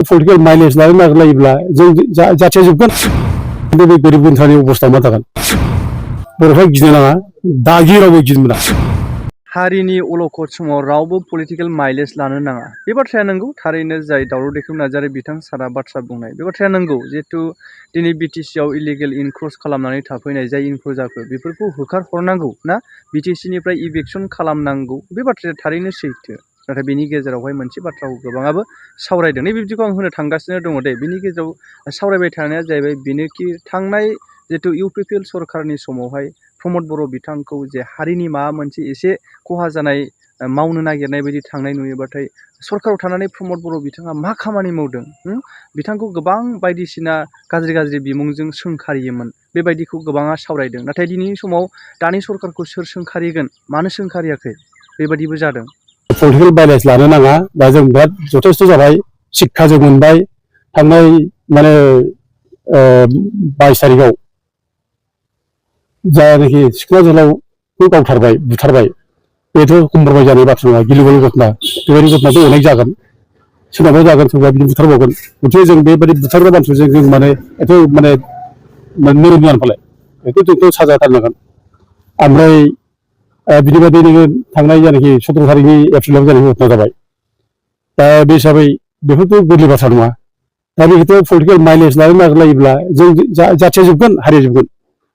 political mileage लानो नागिरलायोब्ला जों जाथिया जोबगोन खिन्थु बे गोरिब गुन्द्रानि अबस्था मा जागोन बर'फ्रा गिनो नाङा दागि रावबो गिनो मोना हारिनि अलखद समाव रावबो पलिटिकल माइलेज लानो नाङा बे बाथ्राया नंगौ थारैनो जाय दावराव दैखां नार्जारि बिथां सारा बाथ्रा बुंनाय बे बाथ्राया नंगौ जिहेतु दिनै बिटिसिआव इलिगेल इनक्रस खालामनानै थाफैनाय जाय इनक्रजारफोर बेफोरखौ होखारहरनांगौ ना बिटिसिनिफ्राय इभिकसन खालामनांगौ बे बाथ्राया थारैनो सैथो नाथाय बेनि गेजेरावहाय मोनसे बाथ्राखौ गोबाङाबो सावरायदों नै बिब्दिखौ आं होनो थांगासिनो दङ दे बिनि गेजेराव सावरायबाय थानाया जाहैबाय बेनोखि थांनाय जितु इउपिपिएल सरकारनि समावहाय प्रमद बर' बिथांखौ जे हारिनि माबा मोनसे एसे खहा जानाय मावनो नागिरनाय बायदि थांनाय नुयोबाथाय सरकाराव थानानै प्रमद बर' बिथाङा मा खामानि मावदों बिथांखौ गोबां बायदिसिना गाज्रि बिमुंजों सोंखारियोमोन बेबायदिखौ गोबाङा सावरायदों नाथाय दिनैनि समाव दानि सरकारखौ सोर सोंखारिगोन मानो सोंखारियाखै बेबायदिबो जादों पलिटिकल माइलेज लानो नाङा दा जों बिराद जथेस्थ जाबाय शिक्षा जों मोनबाय थांनाय माने 22 तारिखआव जायनाखि सिखोना जोहोलावखौ गावथारबाय बुथारबाय बेथ' कम्प्रमाइज जानाय बाथ्रा नङा गिलु बालु घटना बेबायदि घटनाथ' अनेक जागोन सोरनाबा जागोन सोरबा बिदिनो बुथारबावगोन गथिखे जों बेबायदि बुथारग्रा मानसिजों जों माने एथ' माने नोरोम जानानै फालाय बेखौ साजा होथारनांगोन ओमफ्राय बिनि बादै नोङो थांनाय जायनाखि 17 तारिखनि एप्रिलाव जानाय घटना जाबाय दा बे हिसाबै बेफोरथ' गोरलै बाथ्रा नङा दा बेखौथ' पलिटिकल माइलेज लानो नागिरलायोब्ला जों जाथिया जोबगोन हारिया जोबगोन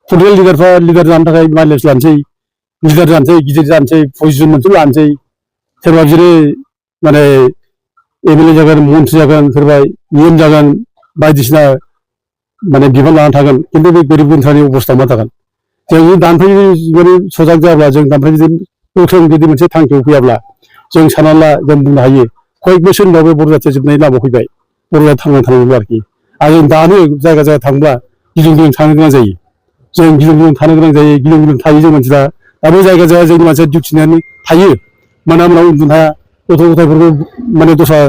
पलिटिकल लिडारफ्रा लिडार जानो थाखाय माइलेज लानोसै लिडार जानोसै गिदिर जानोसै पजिसन मोनसे लानोसै सोरबा बिसोरो माने एमएलए जागोन मन्थ्रि जागोन सोरबा इएम जागोन बायदिसिना माने बिबान लानानै थागोन खिन्थु बे गोरिब गुन्द्रानि अबस्था मा जागोन जों दानफायनो माने सजाग जायाब्ला जों दानफायनो गोख्रों बिदि मोनसे थांखियाव फैयाब्ला जों सानना ला जों बुंनो हायो कयेक बोसोर उनाव बे बर' जाथिया जोबनायनि लामायाव फैबाय बर' जाथिया थांनानै थानांगौ आरोखि आरो जों दानो जायगा थांब्ला गिलुं गिलुं थानो गोनां जायो जों गिलुं गिलुं थानो गोनां जायो गिलुं गिलुं थायो जों मानसिफ्रा दाबो जायगा जोंनि मानसिया डिउटि नानै थायो मोना मोना उन्दुनो हाया गथ' गथायफोरखौ माने दस्रा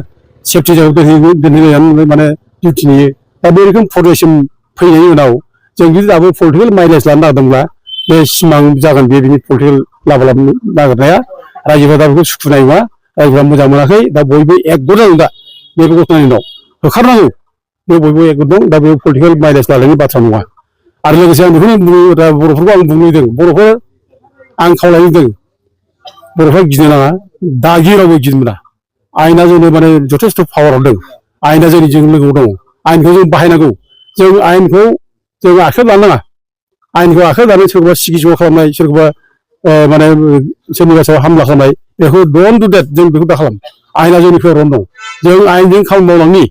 सेफटि जायगायाव दोनहैनानै माने डिउटि नेयो दा बे रोखोम फरमेसिम फैनायनि उनाव जों जुदि दाबो पलिटिकेल माइलेज लानो नागिरदोंब्ला बे सिमां जागोन बिनि पलिटिकेल लाबा नागिरनाया रायजोफ्रा दा बेखौ सुखुनाय नङा रायजोफ्रा मोजां मोनाखै दा बयबो एकगद जादों दा बे घटनानि उनाव होखारनांगौ बे बयबो एकगद दं दा बे पलिटिकेल माइलेज लानायनि बाथ्रा नङा आरो लोगोसे आं बेखौनो बर'फोरखौ आं बुंनो लुबैदों बर'फोर आं खावलायदों बर'फ्रा गिनो नाङा दागि रावबो गिनो मोना आयेना जोंनो माने जथेस्थ पावार हरदों आयेना जों लोगोआव दङ आयेनखौ जों बाहायनांगौ जों आयेनखौ जों आखाइयाव लानो नाङा आयेनखौ आखाइयाव लानानै सोरखौबा सिगिसग' खालामनाय सोरखौबा माने सोरनिबा सायाव हामला खालामनाय बेखौ डन्ट डु द्याट जों बेखौ दा खालाम आयेना जोंनि फेभरावनो दं जों आयेनजों खामानि मावलांनि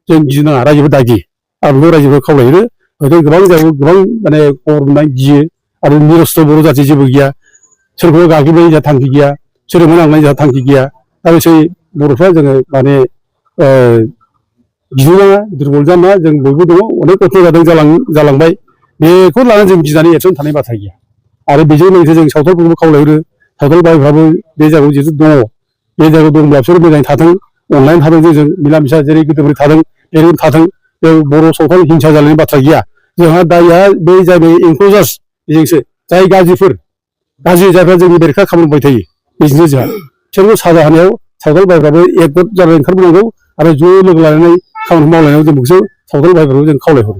जों गिनो नाङा रायजोफोर दागि आं बेखौ रायजोफोर खावलायो हयथ' गोबां जायगायाव गोबां माने खबर मोननाय गियो आरो निरस्थ बर' जाथि जेबो गैया सोरखौबा गाग्लोबनायनि जोंहा थांखि गैया सोरखौबा नांनायनि जोंहा थांखि गैया दा बिसोर बर'फ्रा जोङो माने गिनो नाङा दुरबल जानो नाङा जों बयबो दङ अनेक खस्थ' जादों जालांबाय बेखौ लानानै जों गिनानै एबसेन्ट थानाय बाथ्रा गैया आरो बेजों लोगोसे जों सावथालफोरखौबो खावलायहरो सावथाल भाइफ्राबो बे जायगायाव जिहेतु दङ बे जायगायाव दंब्ला बिसोर मोजाङै थाथों अनलाइन थादों जों मिला मिसा जेरै गोदोनिफ्राय थादों एरैनो थाथों बे बर' सावथाल हिंसा जालायनायनि बाथ्रा गैया जोंहा दाया बे जाबाय एनक्ल'जार्स बेजोंसो जाय गाज्रि जायफ्रा जोंनि बेरेखा खामानि मावबाय थायो बेजोंसो जोंहा बिसोरखौ साजा होनायाव सावथाल भाइफ्राबो एकगद जानानै ओंखारबोनांगौ आरो ज' लोगो लानानै खामानि मावलायनायाव जों बेखौसो सावथाल भाइफोरखौ जों खावलायहरो